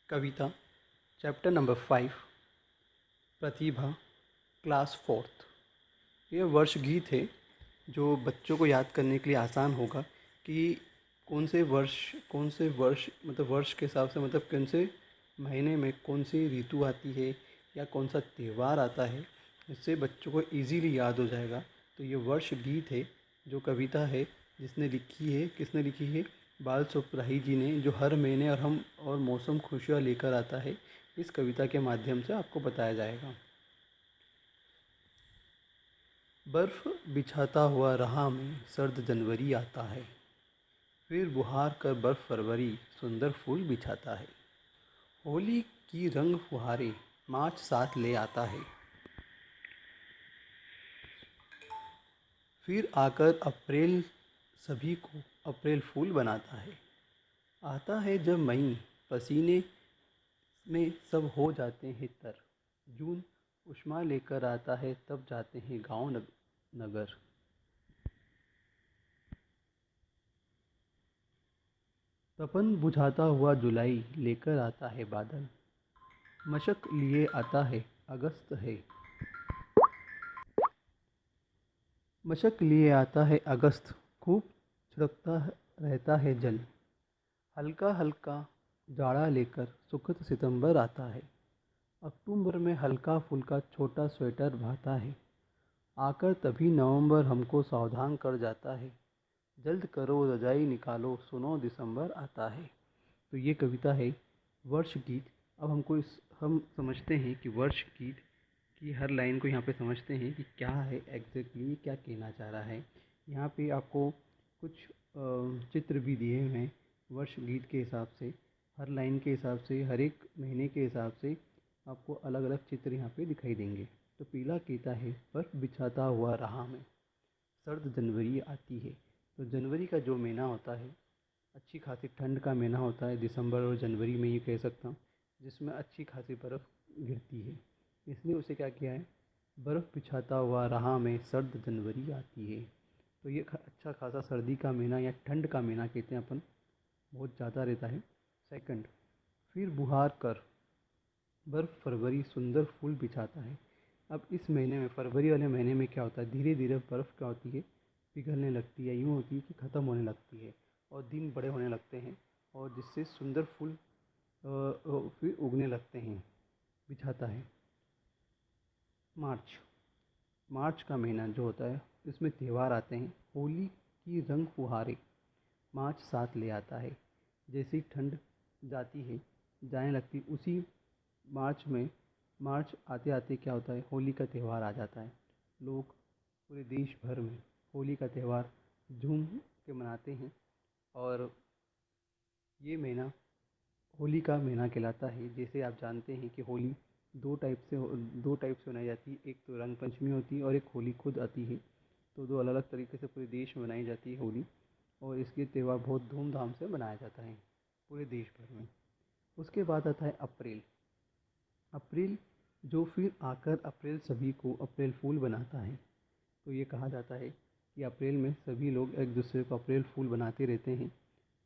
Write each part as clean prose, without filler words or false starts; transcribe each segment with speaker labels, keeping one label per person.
Speaker 1: कविता chapter number 5 प्रतिभा class fourth. ये वर्ष गीत है जो बच्चों को याद करने के लिए आसान होगा कि कौन से वर्ष मतलब वर्ष के हिसाब से मतलब कौन से महीने में कौन सी ऋतु आती है या कौन सा त्यौहार आता है। इससे बच्चों को इजीली याद हो जाएगा। तो ये वर्ष गीत है जो कविता है किसने लिखी है बाल सुब्राही जी ने, जो हर महीने और मौसम खुशियाँ लेकर आता है। इस कविता के माध्यम से आपको बताया जाएगा। बर्फ़ बिछाता हुआ राह में सर्द जनवरी आता है, फिर बुहार कर बर्फ़ फरवरी सुंदर फूल बिछाता है। होली की रंग फुहारे मार्च साथ ले आता है, फिर आकर अप्रैल सभी को अप्रैल फूल बनाता है। आता है जब मई पसीने में सब हो जाते हैं तर, जून उष्मा लेकर आता है तब जाते हैं गांव नगर। तपन बुझाता हुआ जुलाई लेकर आता है बादल, मशक लिए आता है अगस्त है। मशक लिए आता है अगस्त, खूब छिड़कता रहता है जल। हल्का हल्का जाड़ा लेकर सुखद सितंबर आता है, अक्टूबर में हल्का फुल्का छोटा स्वेटर भाता है। आकर तभी नवंबर हमको सावधान कर जाता है, जल्द करो रजाई निकालो सुनो दिसंबर आता है। तो ये कविता है वर्ष गीत। अब हम समझते हैं कि वर्ष गीत की हर लाइन को यहाँ पे समझते हैं कि क्या है एग्जैक्टली क्या कहना चाह रहा है। यहाँ पे आपको कुछ चित्र भी दिए हुए हैं वर्ष गीत के हिसाब से, हर लाइन के हिसाब से, हर एक महीने के हिसाब से आपको अलग अलग चित्र यहाँ पे दिखाई देंगे। तो पीला कहता है बर्फ़ बिछाता हुआ राह में सर्द जनवरी आती है। तो जनवरी का जो महीना होता है अच्छी खासी ठंड का महीना होता है, दिसंबर और जनवरी में ये कह सकता हूँ, जिसमें अच्छी खासी बर्फ़ गिरती है। इसलिए उसे क्या किया है, बर्फ़ बिछाता हुआ राह में सर्द जनवरी आती है। तो ये अच्छा खासा सर्दी का महीना या ठंड का महीना कहते हैं अपन, बहुत ज़्यादा रहता है। सेकंड, फिर बुहार कर बर्फ़ फरवरी सुंदर फूल बिछाता है। अब इस महीने में फरवरी वाले महीने में क्या होता है, धीरे धीरे बर्फ़ क्या होती है पिघलने लगती है, यूँ होती है कि ख़त्म होने लगती है और दिन बड़े होने लगते हैं और जिससे सुंदर फूल फिर उगने लगते हैं, बिछाता है। मार्च मार्च का महीना जो होता है इसमें त्यौहार आते हैं। होली की रंग फुहारे मार्च साथ ले आता है। जैसे ही ठंड जाती है जाने लगती उसी मार्च आते आते क्या होता है, होली का त्यौहार आ जाता है। लोग पूरे देश भर में होली का त्यौहार झूम के मनाते हैं और ये महीना होली का महीना कहलाता है। जैसे आप जानते हैं कि होली दो टाइप से मनाई जाती है, एक तो रंग पंचमी होती है और एक होली खुद आती है। तो दो अलग अलग तरीके से पूरे देश में मनाई जाती है होली, और इसके त्यौहार बहुत धूमधाम से मनाया जाता है पूरे देश भर में। उसके बाद आता है अप्रैल। अप्रैल जो फिर आकर अप्रैल सभी को अप्रैल फूल बनाता है। तो ये कहा जाता है कि अप्रैल में सभी लोग एक दूसरे को अप्रैल फूल बनाते रहते हैं,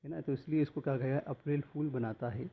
Speaker 1: है ना। तो इसलिए इसको कहा गया है अप्रैल फूल बनाता है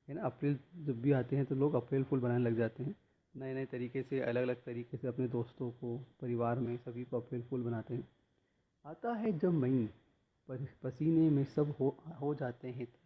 Speaker 1: ना। अप्रैल जब भी आते हैं तो लोग अप्रैल फूल बनाने लग जाते हैं, नए नए तरीके से, अलग अलग तरीके से अपने दोस्तों को, परिवार में सभी को अप्रैल फूल बनाते हैं। आता है जब मई पसीने में सब हो जाते हैं तर।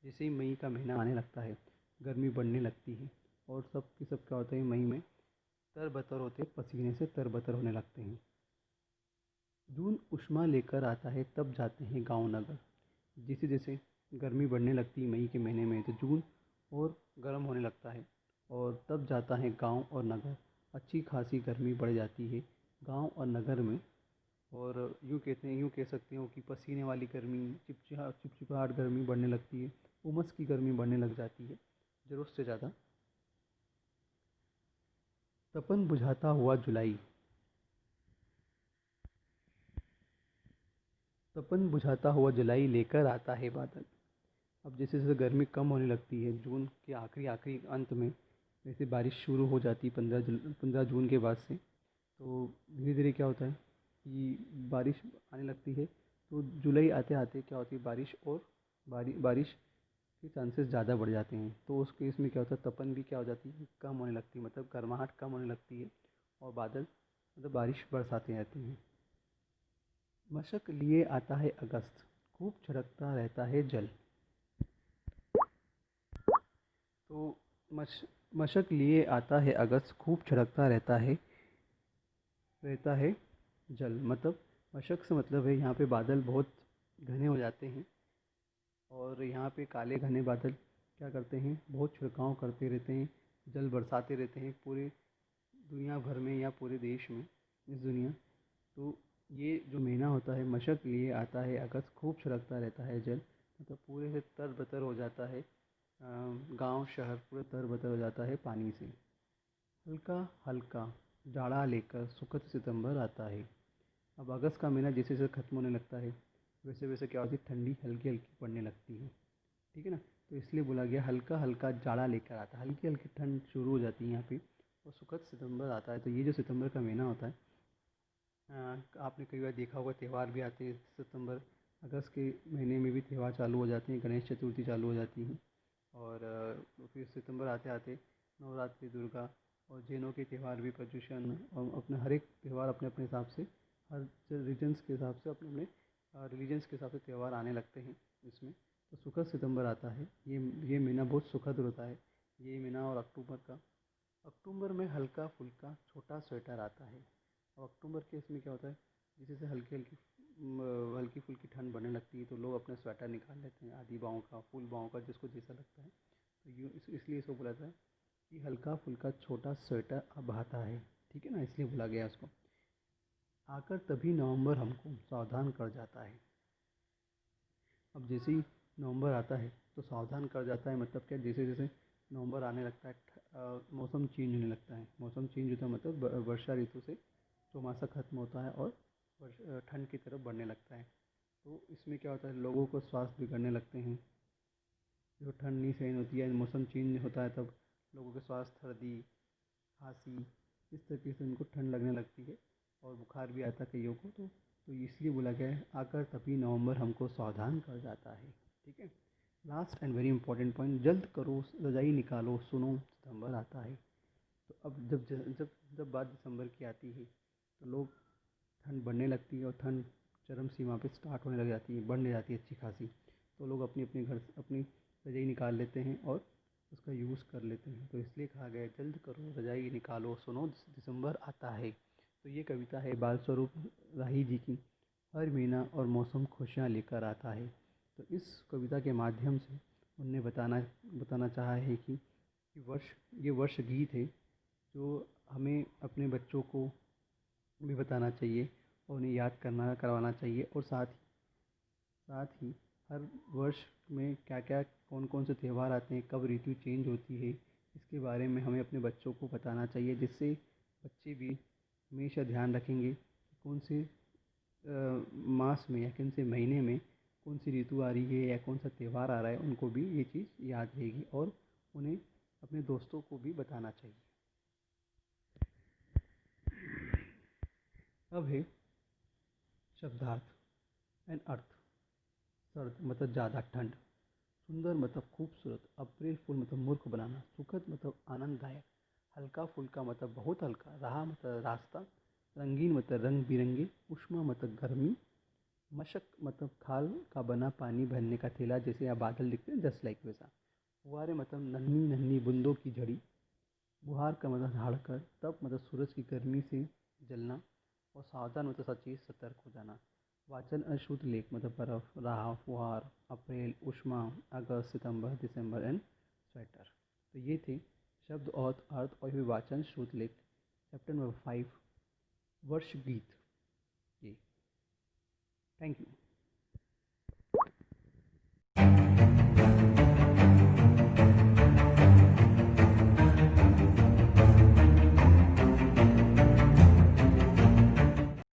Speaker 1: जैसे ही मई का महीना आने लगता है गर्मी बढ़ने लगती है और सब की सब क्या होता है मई में तरबतर होते, पसीने से तरबतर होने लगते हैं। जून उष्मा लेकर आता है तब जाते हैं गांव नगर। जैसे जैसे गर्मी बढ़ने लगती है मई के महीने में तो जून और गर्म होने लगता है और तब जाता है गांव और नगर। अच्छी खासी गर्मी बढ़ जाती है गांव और नगर में, और यूँ कह सकते हो कि पसीने वाली गर्मी, चिपचिपाहट गर्मी बढ़ने लगती है, उमस की गर्मी बढ़ने लग जाती है ज़रूरत से ज़्यादा। तपन बुझाता हुआ जुलाई तपन बुझाता हुआ जुलाई लेकर आता है बादल। अब जैसे जैसे गर्मी कम होने लगती है जून के आखिरी आखिरी अंत में, जैसे बारिश शुरू हो जाती है 15 जून के बाद से, तो धीरे धीरे क्या होता है कि बारिश आने लगती है। तो जुलाई आते आते क्या होती है बारिश के चांसेस ज़्यादा बढ़ जाते हैं। तो उस केस में क्या होता है, तपन भी क्या हो जाती है, कम होने लगती है, मतलब गर्माहट कम होने लगती है और बादल मतलब बारिश बरसाते रहती हैं। मशक लिए आता है अगस्त, खूब छिड़कता रहता है जल। तो मश मशक लिए आता है अगस्त, खूब छिड़कता रहता है जल। मतलब मशक से मतलब है यहाँ पे बादल बहुत घने हो जाते हैं और यहाँ पे काले घने बादल क्या करते हैं, बहुत छिड़काव करते रहते हैं, जल बरसाते रहते हैं पूरे दुनिया भर में या पूरे देश में, इस दुनिया। तो ये जो महीना होता है, मशक लिए आता है अगस्त, खूब छिड़कता रहता है जल, मतलब पूरे से तरबतर हो जाता है, गांव शहर पूरे तरबतर हो जाता है पानी से। हल्का हल्का जाड़ा लेकर सुखद सितंबर आता है। अब अगस्त का महीना जैसे जैसे ख़त्म होने लगता है, वैसे वैसे क्या होती है, ठंडी हल्की हल्की पड़ने लगती है। ठीक है ना। तो इसलिए बोला गया हल्का हल्का जाड़ा लेकर आता है, हल्की हल्की ठंड शुरू हो जाती है यहाँ पे और सुखद सितंबर आता है। तो ये जो सितंबर का महीना होता है, आपने कई बार देखा होगा, त्यौहार भी आते हैं सितंबर अगस्त के महीने में भी त्यौहार चालू हो जाते हैं, गणेश चतुर्थी चालू हो जाती है और फिर सितंबर आते आते नवरात्रि, दुर्गा और जैनों के त्यौहार भी, पर्युषण और अपने हर एक त्यौहार अपने अपने हिसाब से, हर रीजन्स के हिसाब से, अपने अपने रिलीजन्स के हिसाब से त्यौहार आने लगते हैं इसमें। तो सुखद सितंबर आता है, ये महीना बहुत सुखद होता है, ये महीना। और अक्टूबर में हल्का फुल्का छोटा स्वेटर आता है। अब अक्टूबर के इसमें क्या होता है, जैसे जैसे हल्की फुल्की ठंड बढ़ने लगती है तो लोग अपने स्वेटर निकाल लेते हैं, आधी बाहों का, फुल बाहों का, जिसको जैसा लगता है। तो इसलिए इसको बोला जाता है कि हल्का फुल्का छोटा स्वेटर अब आता है। ठीक है ना, इसलिए बोला गया उसको। आकर तभी नवंबर हमको सावधान कर जाता है। अब जैसे ही नवंबर आता है तो सावधान कर जाता है, मतलब क्या, जैसे जैसे नवंबर आने लगता है मौसम चेंज होने लगता है। मौसम चेंज होता है मतलब वर्षा ऋतु से चौमासा खत्म होता है और ठंड की तरफ बढ़ने लगता है। तो इसमें क्या होता है, लोगों को स्वास्थ्य बिगड़ने लगते हैं। जो ठंड नहीं सहन होती है, मौसम चेंज होता है, तब लोगों के स्वास्थ्य, सर्दी, खांसी, इस तरीके से उनको ठंड लगने लगती है और बुखार भी आता है कईयों को। तो इसलिए बोला गया है आकर तभी नवंबर हमको सावधान कर जाता है। ठीक है। Last and very important point, जल्द करो रजाई निकालो सुनो सितंबर आता है। तो अब जब बात दिसंबर की आती है तो लोग, ठंड बढ़ने लगती है और ठंड चरम सीमा पे स्टार्ट होने लग जाती है, बढ़ने जाती है अच्छी खासी। तो लोग अपने अपने घर से अपनी रजाई निकाल लेते हैं और उसका यूज़ कर लेते हैं। तो इसलिए कहा गया है जल्द करो रजाई निकालो सुनो दिसंबर आता है। तो ये कविता है बाल स्वरूप राही जी की, हर महीना और मौसम खुशियाँ लेकर आता है। तो इस कविता के माध्यम से उनने बताना चाहा है कि ये वर्ष गीत है जो हमें अपने बच्चों को भी बताना चाहिए और उन्हें याद करवाना चाहिए। और साथ ही हर वर्ष में क्या क्या, कौन कौन से त्यौहार आते हैं, कब ऋतु चेंज होती है, इसके बारे में हमें अपने बच्चों को बताना चाहिए, जिससे बच्चे भी हमेशा ध्यान रखेंगे कि कौन से मास में या कौन से महीने में कौन सी ऋतु आ रही है या कौन सा त्यौहार आ रहा है। उनको भी ये चीज़ याद रहेगी और उन्हें अपने दोस्तों को भी बताना चाहिए। अब है शब्दार्थ एंड अर्थ। सर्द मतलब ज़्यादा ठंड, सुंदर मतलब खूबसूरत, अप्रैल फूल मतलब मूर्ख बनाना, सुखद मतलब आनंददायक, हल्का फुल्का मतलब बहुत हल्का, राह मतलब रास्ता, रंगीन मतलब रंग बिरंगे, उष्मा मतलब गर्मी, मशक मतलब खाल का बना पानी भरने का थैला, जैसे आप बादल दिखते हैं जस्ट लाइक वैसा, फुहारे मतलब नन्ही नन्ही बूंदों की झड़ी, बुहार का मतलब झाड़कर, तप मतलब सूरज की गर्मी से जलना और सावधान मतलब सचेत सतर्क हो जाना। वाचन अशुद्ध लेख मतलब बर्फ, राह, फुहार, अप्रैल, उष्मा, अगस्त, सितंबर, दिसंबर एंड स्वेटर। तो ये थे शब्द और अर्थ और वाचन शुद्ध लेख, चैप्टर नंबर 5, वर्ष गीत। ये, थैंक यू।